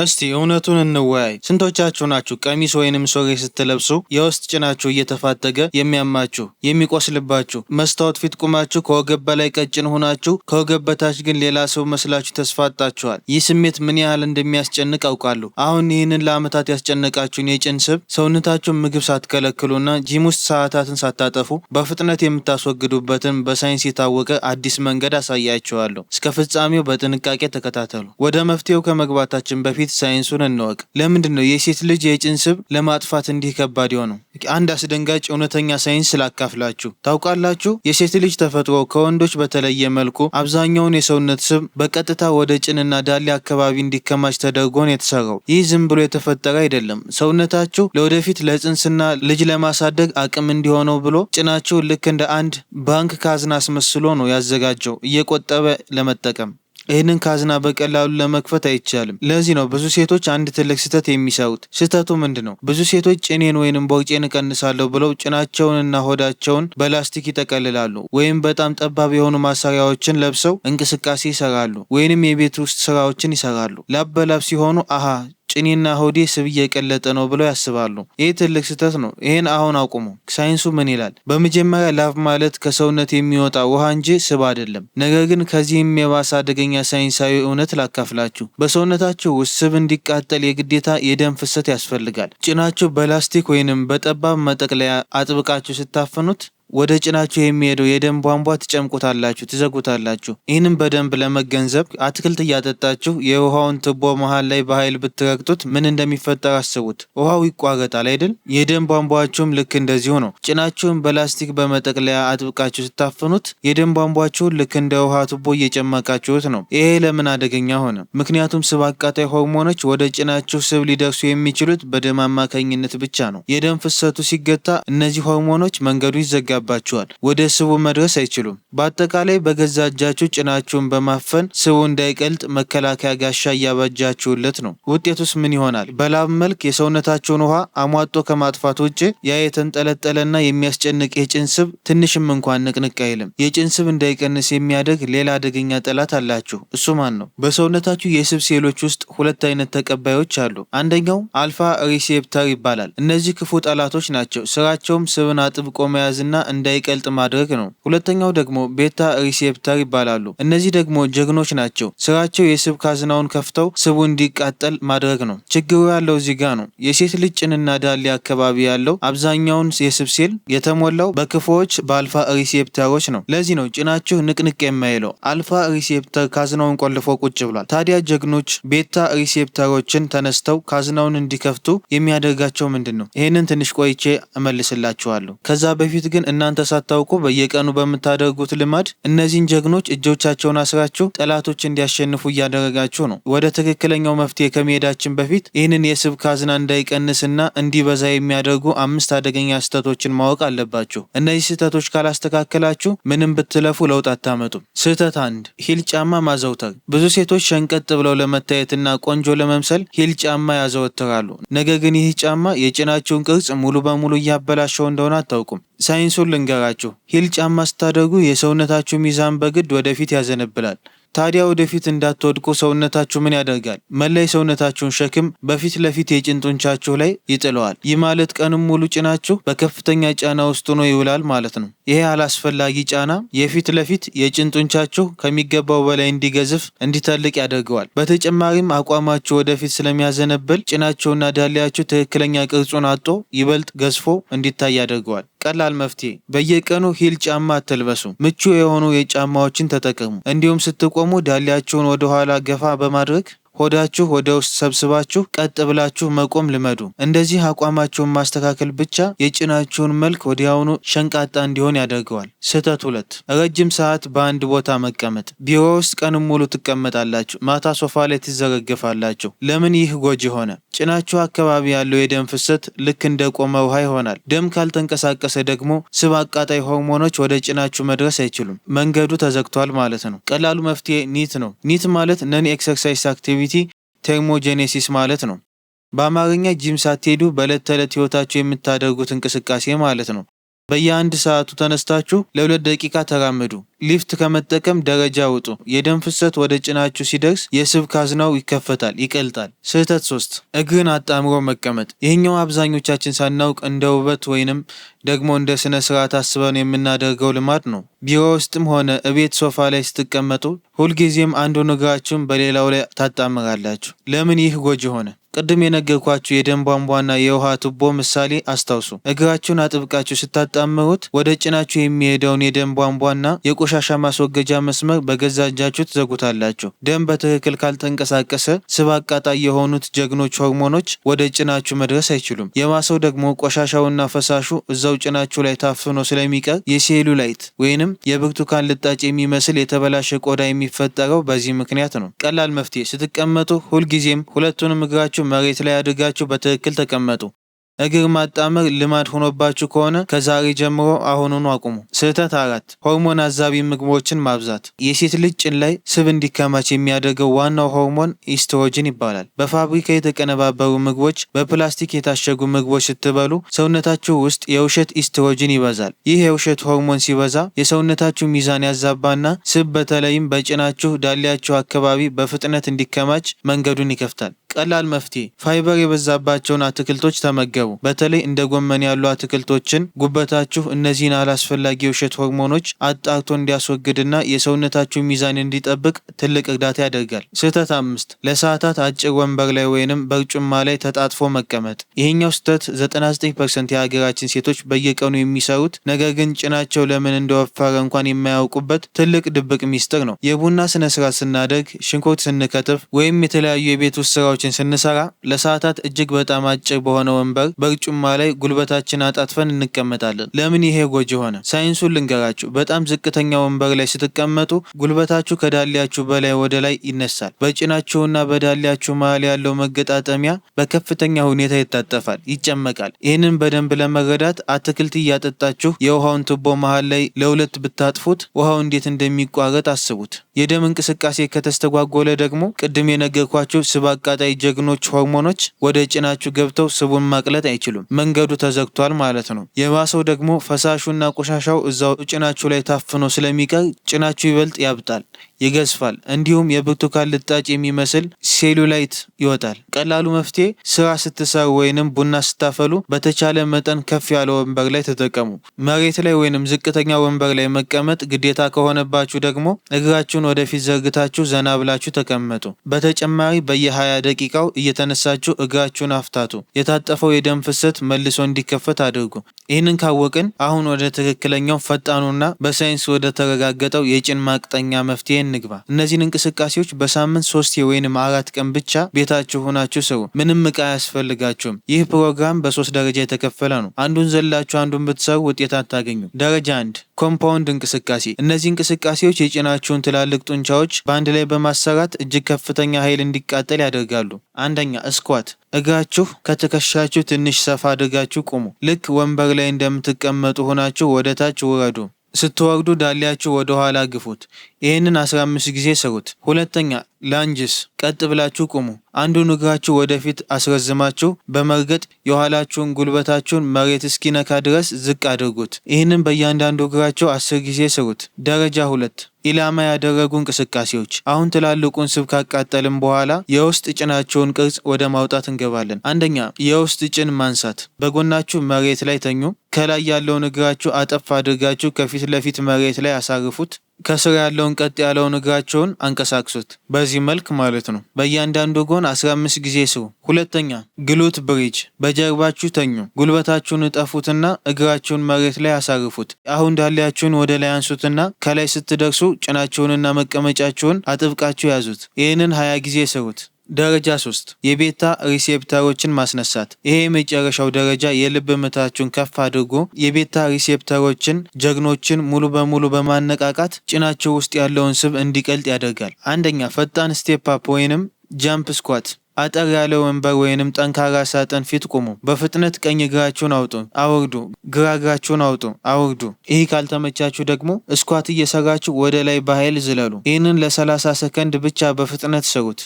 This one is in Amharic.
እስቲ እውነቱን እንወያይ። ስንቶቻችሁ ናችሁ ቀሚስ ወይንም ሱሪ ስትለብሱ የውስጥ ጭናችሁ እየተፋተገ የሚያማችሁ የሚቆስልባችሁ? መስታወት ፊት ቁማችሁ ከወገብ በላይ ቀጭን ሆናችሁ ከወገብ በታች ግን ሌላ ሰው መስላችሁ ተስፋጣችኋል። ይህ ስሜት ምን ያህል እንደሚያስጨንቅ አውቃለሁ። አሁን ይህንን ለዓመታት ያስጨነቃችሁን የጭን ስብ ሰውነታችሁን ምግብ ሳትከለክሉና ጂም ውስጥ ሰዓታትን ሳታጠፉ በፍጥነት የምታስወግዱበትን በሳይንስ የታወቀ አዲስ መንገድ አሳያችኋለሁ። እስከ ፍጻሜው በጥንቃቄ ተከታተሉ። ወደ መፍትሄው ከመግባታችን በፊት ሳይንሱን እንወቅ። ለምንድን ነው የሴት ልጅ የጭን ስብ ለማጥፋት እንዲህ ከባድ የሆነው? አንድ አስደንጋጭ እውነተኛ ሳይንስ ላካፍላችሁ። ታውቃላችሁ? የሴት ልጅ ተፈጥሮ ከወንዶች በተለየ መልኩ አብዛኛውን የሰውነት ስብ በቀጥታ ወደ ጭንና ዳሌ አካባቢ እንዲከማች ተደርጎ ነው የተሰራው። ይህ ዝም ብሎ የተፈጠረ አይደለም። ሰውነታችሁ ለወደፊት ለጽንስና ልጅ ለማሳደግ አቅም እንዲሆነው ብሎ ጭናችሁ ልክ እንደ አንድ ባንክ ካዝና አስመስሎ ነው ያዘጋጀው፣ እየቆጠበ ለመጠቀም። ይህንን ካዝና በቀላሉ ለመክፈት አይቻልም። ለዚህ ነው ብዙ ሴቶች አንድ ትልቅ ስህተት የሚሰሩት። ስህተቱ ምንድን ነው? ብዙ ሴቶች ጭኔን ወይንም ቦርጬን እቀንሳለሁ ብለው ጭናቸውንና ሆዳቸውን በላስቲክ ይጠቀልላሉ፣ ወይም በጣም ጠባብ የሆኑ ማሰሪያዎችን ለብሰው እንቅስቃሴ ይሰራሉ፣ ወይንም የቤት ውስጥ ስራዎችን ይሰራሉ። ላብ በላብ ሲሆኑ ጭኔና ሆዴ ስብ እየቀለጠ ነው ብለው ያስባሉ። ይህ ትልቅ ስህተት ነው። ይህን አሁን አቁሙ። ሳይንሱ ምን ይላል? በመጀመሪያ ላብ ማለት ከሰውነት የሚወጣ ውሃ እንጂ ስብ አይደለም። ነገር ግን ከዚህም የባሰ አደገኛ ሳይንሳዊ እውነት ላካፍላችሁ። በሰውነታችሁ ውስጥ ስብ እንዲቃጠል የግዴታ የደም ፍሰት ያስፈልጋል። ጭናችሁ በላስቲክ ወይንም በጠባብ መጠቅለያ አጥብቃችሁ ስታፈኑት ወደ ጭናችሁ የሚሄደው የደም ቧንቧ ትጨምቁታላችሁ፣ ትዘጉታላችሁ። ይህንም በደንብ ለመገንዘብ አትክልት እያጠጣችሁ የውሃውን ቱቦ መሃል ላይ በኃይል ብትረግጡት ምን እንደሚፈጠር አስቡት። ውሃው ይቋረጣል አይደል? የደም ቧንቧችሁም ልክ እንደዚሁ ነው። ጭናችሁን በላስቲክ በመጠቅለያ አጥብቃችሁ ስታፍኑት የደም ቧንቧችሁን ልክ እንደ ውሃ ቱቦ እየጨመቃችሁት ነው። ይሄ ለምን አደገኛ ሆነ? ምክንያቱም ስብ አቃጣይ ሆርሞኖች ወደ ጭናችሁ ስብ ሊደርሱ የሚችሉት በደም አማካኝነት ብቻ ነው። የደም ፍሰቱ ሲገታ እነዚህ ሆርሞኖች መንገዱ ይዘጋል ባችኋል፣ ወደ ስቡ መድረስ አይችሉም። በአጠቃላይ በገዛ እጃችሁ ጭናችሁን በማፈን ስቡ እንዳይቀልጥ መከላከያ ጋሻ እያበጃችሁለት ነው። ውጤቱስ ምን ይሆናል? በላብ መልክ የሰውነታችሁን ውሃ አሟጦ ከማጥፋት ውጭ ያ የተንጠለጠለና የሚያስጨንቅ የጭን ስብ ትንሽም እንኳን ንቅንቅ አይልም። የጭን ስብ እንዳይቀንስ የሚያደርግ ሌላ አደገኛ ጠላት አላችሁ። እሱ ማን ነው? በሰውነታችሁ የስብ ሴሎች ውስጥ ሁለት አይነት ተቀባዮች አሉ። አንደኛው አልፋ ሪሴፕተር ይባላል። እነዚህ ክፉ ጠላቶች ናቸው። ስራቸውም ስብን አጥብቆ መያዝና እንዳይቀልጥ ማድረግ ነው። ሁለተኛው ደግሞ ቤታ ሪሴፕተር ይባላሉ። እነዚህ ደግሞ ጀግኖች ናቸው። ስራቸው የስብ ካዝናውን ከፍተው ስቡ እንዲቃጠል ማድረግ ነው። ችግሩ ያለው እዚህ ጋ ነው። የሴት ልጅ ጭንና ዳሌ አካባቢ ያለው አብዛኛውን የስብ ሴል የተሞላው በክፉዎች በአልፋ ሪሴፕተሮች ነው። ለዚህ ነው ጭናችሁ ንቅንቅ የማይለው። አልፋ ሪሴፕተር ካዝናውን ቆልፎ ቁጭ ብሏል። ታዲያ ጀግኖች ቤታ ሪሴፕተሮችን ተነስተው ካዝናውን እንዲከፍቱ የሚያደርጋቸው ምንድን ነው? ይህንን ትንሽ ቆይቼ እመልስላችኋለሁ። ከዛ በፊት ግን እናንተ ሳታውቁ በየቀኑ በምታደርጉት ልማድ እነዚህን ጀግኖች እጆቻቸውን አስራችሁ ጠላቶች እንዲያሸንፉ እያደረጋችሁ ነው። ወደ ትክክለኛው መፍትሄ ከመሄዳችን በፊት ይህንን የስብ ካዝና እንዳይቀንስና እንዲበዛ የሚያደርጉ 5 አደገኛ ስህተቶችን ማወቅ አለባችሁ። እነዚህ ስህተቶች ካላስተካከላችሁ ምንም ብትለፉ ለውጥ አታመጡም። ስህተት 1፣ ሂል ጫማ ማዘውተር። ብዙ ሴቶች ሸንቀጥ ብለው ለመታየትና ቆንጆ ለመምሰል ሂል ጫማ ያዘወትራሉ። ነገር ግን ይህ ጫማ የጭናችሁን ቅርጽ ሙሉ በሙሉ እያበላሸው እንደሆነ አታውቁም። ሳይንሱን ልንገራችሁ። ሂል ጫማ ስታደርጉ የሰውነታችሁ ሚዛን በግድ ወደፊት ያዘነብላል። ታዲያ ወደፊት እንዳትወድቁ ሰውነታችሁ ምን ያደርጋል? መላ የሰውነታችሁን ሸክም በፊት ለፊት የጭን ጡንቻችሁ ላይ ይጥለዋል። ይህ ማለት ቀንም ሙሉ ጭናችሁ በከፍተኛ ጫና ውስጥ ሆኖ ይውላል ማለት ነው። ይሄ አላስፈላጊ ጫና የፊት ለፊት የጭን ጡንቻችሁ ከሚገባው በላይ እንዲገዝፍ እንዲተልቅ ያደርገዋል። በተጨማሪም አቋማችሁ ወደፊት ስለሚያዘነብል ጭናችሁና ዳሌያችሁ ትክክለኛ ቅርጹን አጥቶ ይበልጥ ገዝፎ እንዲታይ ያደርገዋል። ቀላል መፍትሄ፣ በየቀኑ ሂል ጫማ አትልበሱ። ምቹ የሆኑ የጫማዎችን ተጠቀሙ። እንዲሁም ስትቆሙ ዳሌያችሁን ወደ ኋላ ገፋ በማድረግ ሆዳችሁ ወደ ውስጥ ሰብስባችሁ ቀጥ ብላችሁ መቆም ልመዱ። እንደዚህ አቋማችሁን ማስተካከል ብቻ የጭናችሁን መልክ ወዲያውኑ ሸንቃጣ እንዲሆን ያደርገዋል። ስህተት 2፣ ረጅም ሰዓት በአንድ ቦታ መቀመጥ። ቢሮ ውስጥ ቀንም ሙሉ ትቀመጣላችሁ፣ ማታ ሶፋ ላይ ትዘረግፋላችሁ። ለምን ይህ ጎጂ ሆነ? ጭናችሁ አካባቢ ያለው የደም ፍሰት ልክ እንደ ቆመ ውሃ ይሆናል። ደም ካልተንቀሳቀሰ ደግሞ ስብ አቃጣይ ሆርሞኖች ወደ ጭናችሁ መድረስ አይችሉም። መንገዱ ተዘግቷል ማለት ነው። ቀላሉ መፍትሄ ኒት ነው። ኒት ማለት ነን ኤክሰርሳይዝ አክቲቪቲ ቴርሞጄኔሲስ ማለት ነው። በአማርኛ ጂም ሳትሄዱ በዕለት ተዕለት ህይወታችሁ የምታደርጉት እንቅስቃሴ ማለት ነው። በየአንድ ሰዓቱ ተነስታችሁ ለ2 ደቂቃ ተራመዱ። ሊፍት ከመጠቀም ደረጃ ውጡ። የደም ፍሰት ወደ ጭናችሁ ሲደርስ የስብ ካዝናው ይከፈታል፣ ይቀልጣል። ስህተት 3 እግርን አጣምሮ መቀመጥ። ይህኛው አብዛኞቻችን ሳናውቅ እንደ ውበት ወይንም ደግሞ እንደ ስነ ስርዓት አስበን የምናደርገው ልማድ ነው። ቢሮ ውስጥም ሆነ እቤት ሶፋ ላይ ስትቀመጡ ሁልጊዜም አንዱን እግራችሁን በሌላው ላይ ታጣምራላችሁ። ለምን ይህ ጎጂ ሆነ? ቅድም የነገርኳችሁ የደም ቧንቧና የውሃ ቱቦ ምሳሌ አስታውሱ። እግራችሁን አጥብቃችሁ ስታጣምሩት ወደ ጭናችሁ የሚሄደውን የደም ቧንቧና የቆሻሻ ማስወገጃ መስመር በገዛ እጃችሁ ትዘጉታላችሁ። ደም በትክክል ካልተንቀሳቀሰ ስብ አቃጣይ የሆኑት ጀግኖች ሆርሞኖች ወደ ጭናችሁ መድረስ አይችሉም። የማሰው ደግሞ ቆሻሻውና ፈሳሹ እዛው ጭናችሁ ላይ ታፍኖ ስለሚቀር የሴሉላይት ወይንም የብርቱካን ልጣጭ የሚመስል የተበላሸ ቆዳ የሚፈጠረው በዚህ ምክንያት ነው። ቀላል መፍትሄ፣ ስትቀመጡ ሁልጊዜም ሁለቱንም እግራችሁ መሬት ላይ አድርጋችሁ በትክክል ተቀመጡ። እግር ማጣመር ልማድ ሆኖባችሁ ከሆነ ከዛሬ ጀምሮ አሁኑኑ አቁሙ። ስህተት 4 ሆርሞን አዛቢ ምግቦችን ማብዛት። የሴት ልጅ ጭን ላይ ስብ እንዲከማች የሚያደርገው ዋናው ሆርሞን ኢስትሮጅን ይባላል። በፋብሪካ የተቀነባበሩ ምግቦች፣ በፕላስቲክ የታሸጉ ምግቦች ስትበሉ ሰውነታችሁ ውስጥ የውሸት ኢስትሮጅን ይበዛል። ይህ የውሸት ሆርሞን ሲበዛ የሰውነታችሁ ሚዛን ያዛባና ስብ በተለይም በጭናችሁ ዳሌያችሁ አካባቢ በፍጥነት እንዲከማች መንገዱን ይከፍታል። ቀላል መፍትሄ፣ ፋይበር የበዛባቸውን አትክልቶች ተመገቡ። በተለይ እንደ ጎመን ያሉ አትክልቶችን ጉበታችሁ እነዚህን አላስፈላጊ የውሸት ሆርሞኖች አጣርቶ እንዲያስወግድና የሰውነታችሁ ሚዛን እንዲጠብቅ ትልቅ እርዳታ ያደርጋል። ስህተት 5 ለሰዓታት አጭር ወንበር ላይ ወይንም በርጩማ ላይ ተጣጥፎ መቀመጥ። ይሄኛው ስህተት 99% የሀገራችን ሴቶች በየቀኑ የሚሰሩት ነገር ግን ጭናቸው ለምን እንደወፈረ እንኳን የማያውቁበት ትልቅ ድብቅ ሚስጥር ነው። የቡና ስነስርዓት ስናደርግ፣ ሽንኩርት ስንከትፍ ወይም የተለያዩ የቤት ውስጥ ስራዎች ስንሰራ ለሰዓታት እጅግ በጣም አጭር በሆነ ወንበር በርጩማ ላይ ጉልበታችን አጣጥፈን እንቀመጣለን። ለምን ይሄ ጎጂ ሆነ? ሳይንሱን ልንገራችሁ። በጣም ዝቅተኛ ወንበር ላይ ስትቀመጡ ጉልበታችሁ ከዳሌያችሁ በላይ ወደ ላይ ይነሳል። በጭናችሁና በዳሌያችሁ መሀል ያለው መገጣጠሚያ በከፍተኛ ሁኔታ ይታጠፋል፣ ይጨመቃል። ይህንን በደንብ ለመረዳት አትክልት እያጠጣችሁ የውሃውን ቱቦ መሀል ላይ ለ2 ብታጥፉት ውሃው እንዴት እንደሚቋረጥ አስቡት። የደም እንቅስቃሴ ከተስተጓጎለ ደግሞ ቅድም የነገርኳችሁ ስብ አቃጣይ ጀግኖች ሆርሞኖች ወደ ጭናችሁ ገብተው ስቡን ማቅለጥ አይችሉም። መንገዱ ተዘግቷል ማለት ነው። የባሰው ደግሞ ፈሳሹና ቆሻሻው እዛው ጭናችሁ ላይ ታፍኖ ስለሚቀር ጭናችሁ ይበልጥ ያብጣል፣ ይገዝፋል። እንዲሁም የብርቱካን ልጣጭ የሚመስል ሴሉላይት ይወጣል። ቀላሉ መፍትሄ፣ ስራ ስትሰሩ ወይንም ቡና ስታፈሉ በተቻለ መጠን ከፍ ያለ ወንበር ላይ ተጠቀሙ። መሬት ላይ ወይንም ዝቅተኛ ወንበር ላይ መቀመጥ ግዴታ ከሆነባችሁ ደግሞ እግራችሁን ወደፊት ዘርግታችሁ ዘና ብላችሁ ተቀመጡ። በተጨማሪ በየ20 ደቂቃው እየተነሳችሁ እግራችሁን አፍታቱ። የታጠፈው የደም ፍሰት መልሶ እንዲከፈት አድርጉ። ይህንን ካወቅን አሁን ወደ ትክክለኛው ፈጣኑና በሳይንስ ወደ ተረጋገጠው የጭን ማቅጠኛ መፍትሄ እንግባ። እነዚህን እንቅስቃሴዎች በሳምንት 3 ወይንም 4 ቀን ብቻ ቤታችሁ ሆናችሁ ስሩ። ምንም ዕቃ አያስፈልጋችሁም። ይህ ፕሮግራም በ3 ደረጃ የተከፈለ ነው። አንዱን ዘላችሁ አንዱን ብትሰሩ ውጤት አታገኙ። ደረጃ 1 ኮምፓውንድ እንቅስቃሴ። እነዚህ እንቅስቃሴዎች የጭናችሁን ትላልቅ ጡንቻዎች በአንድ ላይ በማሰራት እጅግ ከፍተኛ ኃይል እንዲቃጠል ያደርጋሉ። አንደኛ ስኳት። እግራችሁ ከትከሻችሁ ትንሽ ሰፋ አድርጋችሁ ቁሙ። ልክ ወንበር ላይ እንደምትቀመጡ ሆናችሁ ወደ ታች ውረዱ። ስትወርዱ ዳሌያችሁ ወደ ኋላ ግፉት። ይህንን 15 ጊዜ ስሩት። ሁለተኛ ላንጅስ። ቀጥ ብላችሁ ቁሙ። አንዱን እግራችሁ ወደፊት አስረዝማችሁ በመርገጥ የኋላችሁን ጉልበታችሁን መሬት እስኪነካ ድረስ ዝቅ አድርጉት። ይህንን በእያንዳንዱ እግራችሁ 10 ጊዜ ስሩት። ደረጃ 2 ኢላማ ያደረጉ እንቅስቃሴዎች። አሁን ትላልቁን ስብ ካቃጠልን በኋላ የውስጥ ጭናችሁን ቅርጽ ወደ ማውጣት እንገባለን። አንደኛ የውስጥ ጭን ማንሳት። በጎናችሁ መሬት ላይ ተኙ። ከላይ ያለውን እግራችሁ አጠፍ አድርጋችሁ ከፊት ለፊት መሬት ላይ አሳርፉት። ከስር ያለውን ቀጥ ያለውን እግራችሁን አንቀሳቅሱት። በዚህ መልክ ማለት ነው። በእያንዳንዱ ጎን 15 ጊዜ ስሩ። ሁለተኛ ግሉት ብሪጅ። በጀርባችሁ ተኙ። ጉልበታችሁን እጠፉትና እግራችሁን መሬት ላይ አሳርፉት። አሁን ዳሌያችሁን ወደ ላይ አንሱትና ከላይ ስትደርሱ ጭናችሁንና መቀመጫችሁን አጥብቃችሁ ያዙት። ይህንን 20 ጊዜ ስሩት። ደረጃ 3 የቤታ ሪሴፕተሮችን ማስነሳት። ይሄ የመጨረሻው ደረጃ የልብ ምታችሁን ከፍ አድርጎ የቤታ ሪሴፕተሮችን ጀግኖችን ሙሉ በሙሉ በማነቃቃት ጭናቸው ውስጥ ያለውን ስብ እንዲቀልጥ ያደርጋል። አንደኛ ፈጣን ስቴፕ አፕ ወይንም ጃምፕ ስኳት። አጠር ያለ ወንበር ወይንም ጠንካራ ሳጥን ፊት ቁሙ። በፍጥነት ቀኝ እግራችሁን አውጡ፣ አውርዱ። ግራ እግራችሁን አውጡ፣ አውርዱ። ይህ ካልተመቻችሁ ደግሞ ስኳት እየሰራችሁ ወደ ላይ በኃይል ዝለሉ። ይህንን ለ30 ሰከንድ ብቻ በፍጥነት ስሩት።